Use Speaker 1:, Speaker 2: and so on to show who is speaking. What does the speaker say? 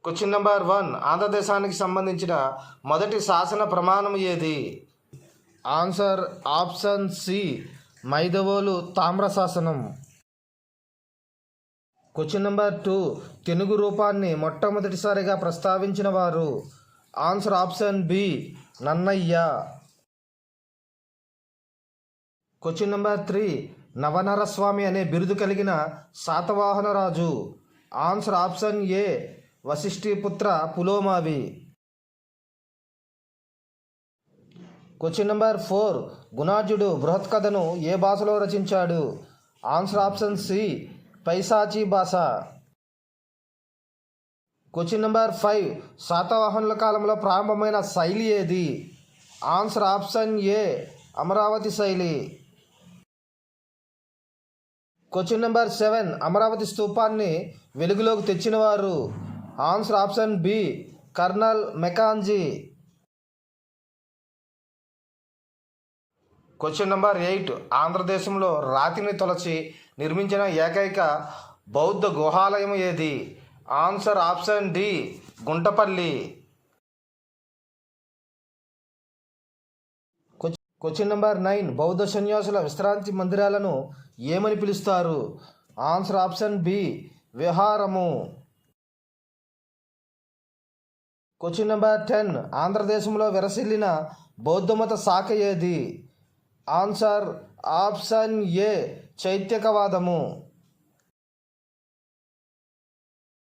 Speaker 1: Question number 1, ఆంధ్రదేశానికి సంబంధించిన మొదటి శాసన ప్రమాణం ఏది? ఆన్సర్ ఆప్షన్ సి, మైదవోలు తామ్ర శాసనం. క్వశ్చన్ నెంబర్ 2, తెనుగు రూపాన్ని మొట్టమొదటిసారిగా ప్రస్తావించిన వారు? Answer option B, Nannaya. Question number 3, నవనరస్వామి అనే బిరుదు కలిగిన శాతవాహన రాజు? Answer option A, Vasishthiputra Pulomavi. Question number 4, గుణాఢ్యుడు బృహత్ కథను ఏ భాషలో రచించాడు? ఆన్సర్ ఆప్షన్ సి, పైశాచీ భాష. క్వశ్చన్ నెంబర్ 5, శాతవాహనుల కాలంలో ప్రారంభమైన శైలి ఏది? ఆన్సర్ ఆప్షన్ ఏ, అమరావతి శైలి. క్వశ్చన్ నెంబర్ 7, అమరావతి స్తూపాన్ని వెలుగులోకి తెచ్చిన వారు? Answer option B, colonel Mackenzie. Question number 8, ఆంధ్రదేశంలో రాతిని తొలచి నిర్మించిన ఏకైక బౌద్ధ గుహాలయం ఏది? Answer option D, Guntapalli. Question number 9, బౌద్ధ సన్యాసుల విశ్రాంతి మందిరాలను ఏమని పిలుస్తారు? ఆన్సర్ ఆప్షన్ బి, విహారము. క్వశ్చన్ నెంబర్ 10, ఆంధ్రదేశంలో విరసిల్లిన బౌద్ధమత శాఖ ఏది? Answer option A, చైత్యకవాదము.